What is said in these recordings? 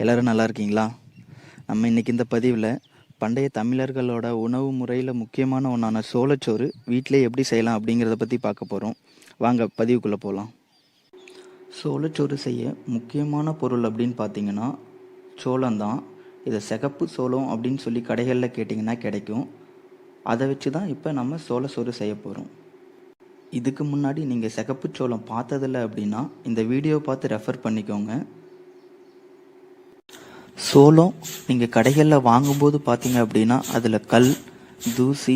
எல்லோரும் நல்லா இருக்கீங்களா? நம்ம இன்றைக்கி இந்த பதிவில் பண்டைய தமிழர்களோட உணவு முறையில் முக்கியமான ஒன்றான சோளச்சோறு வீட்டிலே எப்படி செய்யலாம் அப்படிங்கிறத பற்றி பார்க்க போகிறோம். வாங்க பதிவுக்குள்ளே போகலாம். சோளச்சோறு செய்ய முக்கியமான பொருள் அப்படின்னு பார்த்தீங்கன்னா சோளம்தான். இதை சிகப்பு சோளம் அப்படின்னு சொல்லி கடைகளில் கேட்டிங்கன்னா கிடைக்கும். அதை வச்சு தான் இப்போ நம்ம சோளச்சோறு செய்ய போகிறோம். இதுக்கு முன்னாடி நீங்கள் சிகப்பு சோளம் பார்த்ததில்ல அப்படின்னா இந்த வீடியோ பார்த்து ரெஃபர் பண்ணிக்கோங்க. சோளம் நீங்கள் கடைகளில் வாங்கும்போது பார்த்தீங்க அப்படின்னா அதில் கல், தூசி,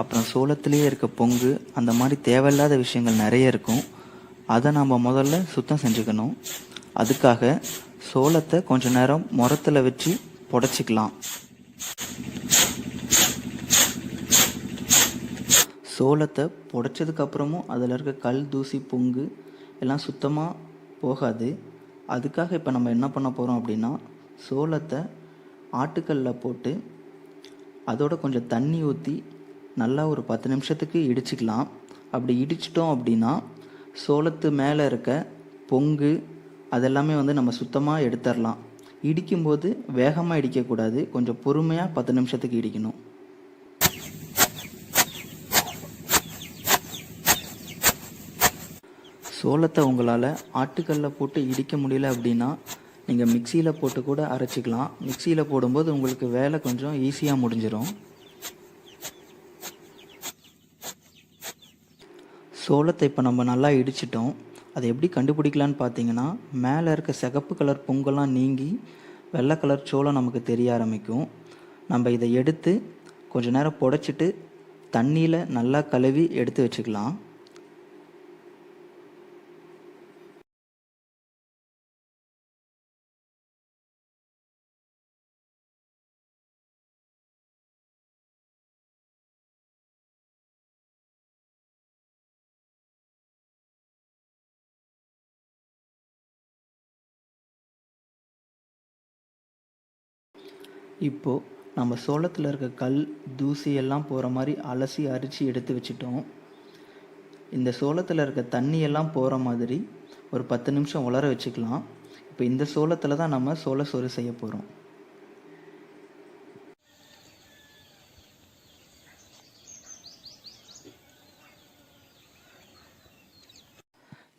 அப்புறம் சோளத்துலேயே இருக்க பொங்கு, அந்த மாதிரி தேவையில்லாத விஷயங்கள் நிறைய இருக்கும். அதை நம்ம முதல்ல சுத்தம் செஞ்சுக்கணும். அதுக்காக சோளத்தை கொஞ்ச நேரம் முரத்தில் வச்சு புடைச்சிக்கலாம். சோளத்தை புடைச்சதுக்கப்புறமும் அதில் இருக்க கல், தூசி, பொங்கு எல்லாம் சுத்தமாக போகாது. அதுக்காக இப்போ நம்ம என்ன பண்ண போகிறோம் அப்படின்னா சோளத்தை ஆட்டுக்கல்லில் போட்டு அதோட கொஞ்சம் தண்ணி ஊற்றி நல்லா ஒரு 10 நிமிஷத்துக்கு இடிச்சிக்கலாம். அப்படி இடிச்சிட்டோம் அப்படின்னா சோளத்து மேலே இருக்க பொங்கு அதெல்லாமே நம்ம சுத்தமாக எடுத்துடலாம். இடிக்கும்போது வேகமாக இடிக்கக்கூடாது, கொஞ்சம் பொறுமையாக 10 நிமிஷத்துக்கு இடிக்கணும். சோளத்தை உங்களால் ஆட்டுக்கல்லில் போட்டு இடிக்க முடியல அப்படின்னா நீங்கள் மிக்சியில் போட்டு கூட அரைச்சிக்கலாம். மிக்சியில் போடும்போது உங்களுக்கு வேலை கொஞ்சம் ஈஸியாக முடிஞ்சிடும். சோளத்தை இப்போ நம்ம நல்லா இடிச்சிட்டோம். அதை எப்படி கண்டுபிடிக்கலான்னு பார்த்தீங்கன்னா மேலே இருக்க சிகப்பு கலர் பொங்கெல்லாம் நீங்கி வெள்ளை கலர் சோளம் நமக்கு தெரிய ஆரம்பிக்கும். நம்ம இதை எடுத்து கொஞ்ச நேரம் புடைச்சிட்டு தண்ணியில் நல்லா கழுவி எடுத்து வச்சுக்கலாம். இப்போது நம்ம சோளத்தில் இருக்க கல், தூசி எல்லாம் போகிற மாதிரி அலசி அரிச்சு எடுத்து வச்சிட்டோம். இந்த சோளத்தில் இருக்க தண்ணியெல்லாம் போகிற மாதிரி ஒரு 10 நிமிஷம் உலர வச்சுக்கலாம். இப்போ இந்த சோளத்தில் தான் நம்ம சோளச்சோறு செய்ய போகிறோம்.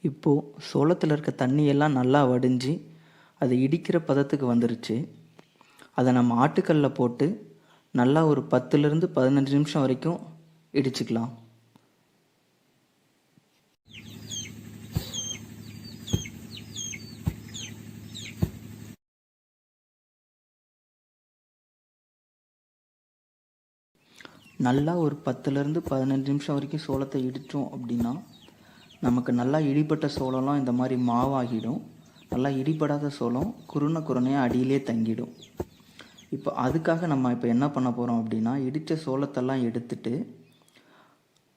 இப்போது சோளத்தில் இருக்க தண்ணியெல்லாம் நல்லா வடிஞ்சு அது இடிக்கிற பதத்துக்கு வந்துருச்சு. அதை நம்ம ஆட்டுக்கல்லில் போட்டு நல்லா ஒரு 10லேருந்து 15 நிமிஷம் வரைக்கும் இடிச்சுக்கலாம். நல்லா ஒரு 10லேருந்து 15 நிமிஷம் வரைக்கும் சோளத்தை இடித்தோம் அப்படின்னா நமக்கு நல்லா இடிபட்ட சோளம்லாம் இந்த மாதிரி மாவாகிடும். நல்லா இடிபடாத சோளம் குருணையாக அடியிலே தங்கிடும். இப்போ அதுக்காக நம்ம இப்போ என்ன பண்ண போகிறோம் அப்படின்னா இடித்த சோளத்தெல்லாம் எடுத்துட்டு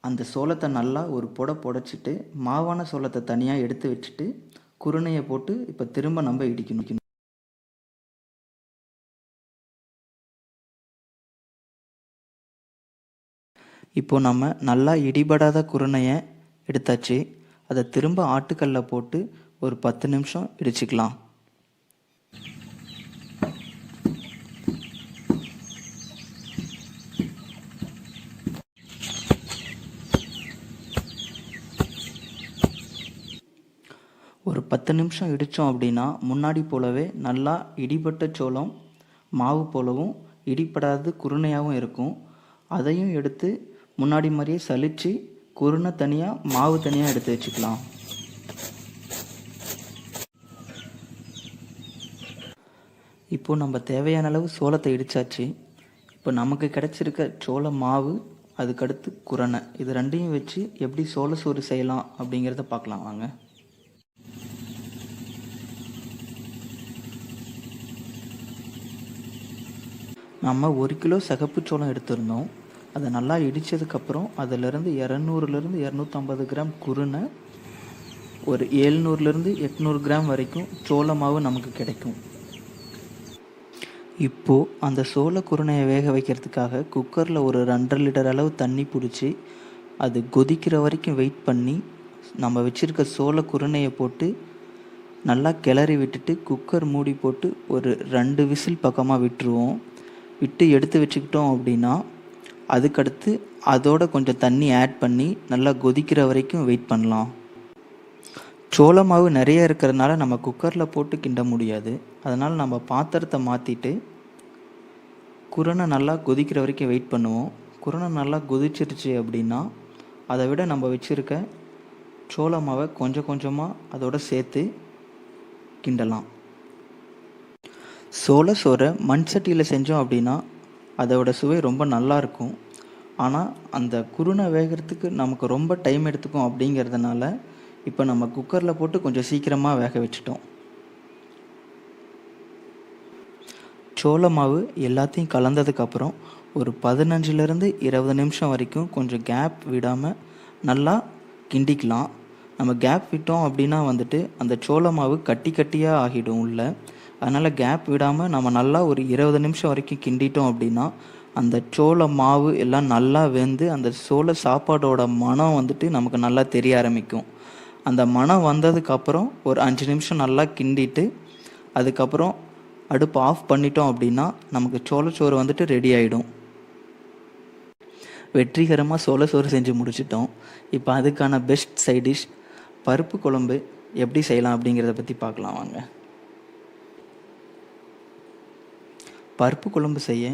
அந்த சோளத்தை நல்லா ஒரு புடைச்சிட்டு மாவான சோளத்தை தனியாக எடுத்து வச்சுட்டு குருணையை போட்டு இப்போ திரும்ப நம்ம இடிக்கணும். இப்போது நம்ம நல்லா இடிபடாத குருணையை எடுத்தாச்சு. அதை திரும்ப ஆட்டுக்கல்லில் போட்டு ஒரு 10 நிமிஷம் இடிச்சுக்கலாம். ஒரு 10 நிமிஷம் இடித்தோம் அப்படின்னா முன்னாடி போலவே நல்லா இடிபட்ட சோளம் மாவு போலவும் இடிப்படாது குருணையாகவும் இருக்கும். அதையும் எடுத்து முன்னாடி மாதிரியே சலித்து குருணை தனியாக மாவு தனியாக எடுத்து வச்சுக்கலாம். இப்போது நம்ம தேவையான அளவு சோளத்தை இடித்தாச்சு. இப்போ நமக்கு கிடச்சிருக்க சோள மாவு, அதுக்கடுத்து குருணை, இது ரெண்டையும் வச்சு எப்படி சோளச்சோறு செய்யலாம் அப்படிங்கிறத பார்க்கலாம் வாங்க. நம்ம 1 கிலோ சிகப்பு சோளம் எடுத்திருந்தோம். அதை நல்லா இடித்ததுக்கப்புறம் அதிலிருந்து 200லேருந்து 250 கிராம் குருணை, ஒரு 700லேருந்து 800 கிராம் வரைக்கும் சோள மாவு நமக்கு கிடைக்கும். இப்போது அந்த சோள குருணையை வேக வைக்கிறதுக்காக குக்கரில் ஒரு 2.5 லிட்டர் அளவு தண்ணி பிடிச்சி அது கொதிக்கிற வரைக்கும் வெயிட் பண்ணி நம்ம வச்சுருக்க சோள குருணையை போட்டு நல்லா கிளறி விட்டுட்டு குக்கர் மூடி போட்டு ஒரு 2 விசில் பக்கமாக விட்டுருவோம். விட்டு எடுத்து வச்சுக்கிட்டோம் அப்படின்னா, அதுக்கடுத்து அதோட கொஞ்சம் தண்ணி ஆட் பண்ணி நல்லா கொதிக்கிற வரைக்கும் வெயிட் பண்ணலாம். சோள மாவு நிறைய இருக்கிறதுனால நம்ம குக்கரில் போட்டு கிண்ட முடியாது. அதனால் நம்ம பாத்திரத்தை மாற்றிட்டு குருணை நல்லா கொதிக்கிற வரைக்கும் வெயிட் பண்ணுவோம். குருணை நல்லா கொதிச்சிருச்சு அப்படின்னா, அதை விட நம்ம வச்சுருக்க சோள மாவை கொஞ்சம் கொஞ்சமாக அதோட சேர்த்து கிண்டலாம். சோள சோறை மண் சட்டியில் செஞ்சோம் அப்படின்னா அதோட சுவை ரொம்ப நல்லாயிருக்கும். ஆனால் அந்த குருணை வேகிறதுக்கு நமக்கு ரொம்ப டைம் எடுத்துக்கும். அப்படிங்கிறதுனால இப்போ நம்ம குக்கரில் போட்டு கொஞ்சம் சீக்கிரமாக வேக வச்சுட்டோம். சோள மாவு எல்லாத்தையும் கலந்ததுக்கப்புறம் ஒரு 15லேருந்து 20 நிமிஷம் வரைக்கும் கொஞ்சம் கேப் விடாமல் நல்லா கிண்டிக்கலாம். நம்ம கேப் விட்டோம் அப்படின்னா அந்த சோள மாவு கட்டி கட்டியாக ஆகிடும் உள்ள. அதனால் கேப் விடாமல் நம்ம நல்லா ஒரு 20 நிமிஷம் வரைக்கும் கிண்டிட்டோம் அப்படின்னா அந்த சோள மாவு எல்லாம் நல்லா வெந்து அந்த சோள சாப்பாடோட மனம் நமக்கு நல்லா தெரிய ஆரம்பிக்கும். அந்த மனம் வந்ததுக்கப்புறம் ஒரு 5 நிமிஷம் நல்லா கிண்டிட்டு அதுக்கப்புறம் அடுப்பு ஆஃப் பண்ணிட்டோம் அப்படின்னா நமக்கு சோளச்சோறு ரெடி ஆகிடும். வெற்றிகரமாக சோளச்சோறு செஞ்சு முடிச்சிட்டோம். இப்போ அதுக்கான பெஸ்ட் சைட் டிஷ் பருப்பு குழம்பு எப்படி செய்யலாம் அப்படிங்கிறத பற்றி பார்க்கலாம் வாங்க. பருப்பு குழம்பு செய்ய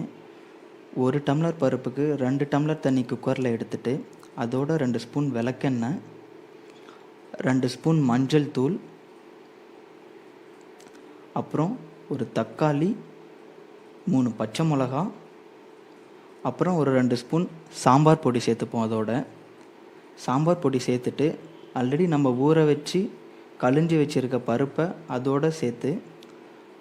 1 டம்ளர் பருப்புக்கு 2 டம்ளர் தண்ணி குக்கரில் எடுத்துட்டு அதோட 2 ஸ்பூன் விளக்கெண்ணெய், 2 ஸ்பூன் மஞ்சள் தூள், அப்புறம் ஒரு தக்காளி, 3 பச்சை மிளகா, அப்புறம் ஒரு 2 ஸ்பூன் சாம்பார் பொடி சேர்த்துப்போம். அதோட சாம்பார் பொடி சேர்த்துட்டு ஆல்ரெடி நம்ம ஊற வச்சு கழிஞ்சி வச்சுருக்க பருப்பை அதோடு சேர்த்து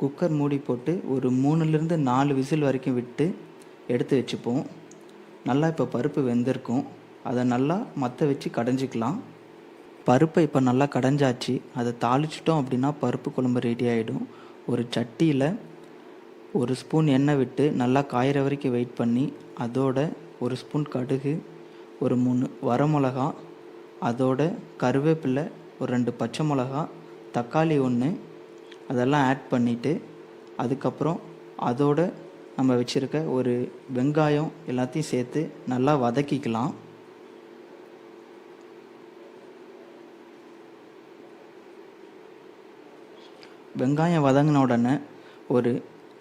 குக்கர் மூடி போட்டு ஒரு 3லேருந்து 4 விசில் வரைக்கும் விட்டு எடுத்து வச்சுப்போம். நல்லா இப்போ பருப்பு வெந்திருக்கும். அதை நல்லா மற்ற வச்சு கடைஞ்சிக்கலாம். பருப்பை இப்போ நல்லா கடைஞ்சாச்சு. அதை தாளிச்சிட்டோம் அப்படின்னா பருப்பு குழம்பு ரெடி ஆகிடும். ஒரு சட்டியில் 1 ஸ்பூன் எண்ணெய் விட்டு நல்லா காயிற வரைக்கும் வெயிட் பண்ணி அதோட 1 ஸ்பூன் கடுகு, ஒரு 3 வரமிளகா, அதோட கருவேப்பிலை, ஒரு 2 பச்சை மிளகா, தக்காளி 1 அதெல்லாம் ஆட் பண்ணிவிட்டு அதுக்கப்புறம் அதோட நம்ம வச்சுருக்க ஒரு வெங்காயம் எல்லாத்தையும் சேர்த்து நல்லா வதக்கிக்கலாம். வெங்காயம் வதங்கின உடனே ஒரு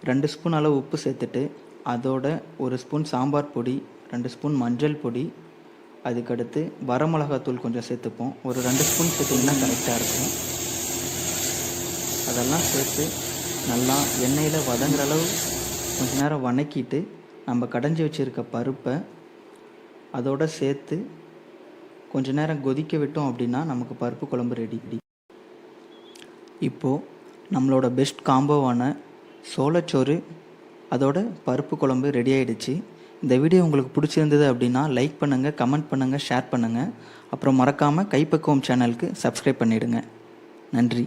2 ஸ்பூன் அளவு உப்பு சேர்த்துட்டு அதோட 1 ஸ்பூன் சாம்பார் பொடி, 2 ஸ்பூன் மஞ்சள் பொடி, அதுக்கடுத்து வரமிளகாத்தூள் கொஞ்சம் சேர்த்துப்போம். ஒரு 2 ஸ்பூன் சேர்த்திங்கன்னா கரெக்டாக இருக்கும். அதெல்லாம் சேர்த்து நல்லா எண்ணெயில் வதங்குற அளவு கொஞ்ச நேரம் வதக்கிட்டு நம்ம கடைஞ்சி வச்சுருக்க பருப்பை அதோடு சேர்த்து கொஞ்ச நேரம் கொதிக்க விட்டோம் அப்படின்னா நமக்கு பருப்பு குழம்பு ரெடி. இப்போது நம்மளோட பெஸ்ட் காம்போவான சோளச்சோறு அதோட பருப்பு குழம்பு ரெடி ஆகிடுச்சு. இந்த வீடியோ உங்களுக்கு பிடிச்சிருந்தது அப்படின்னா லைக் பண்ணுங்கள், கமெண்ட் பண்ணுங்கள், ஷேர் பண்ணுங்கள். அப்புறம் மறக்காமல் கைப்பக்குவம் சேனலுக்கு சப்ஸ்கிரைப் பண்ணிவிடுங்க. நன்றி.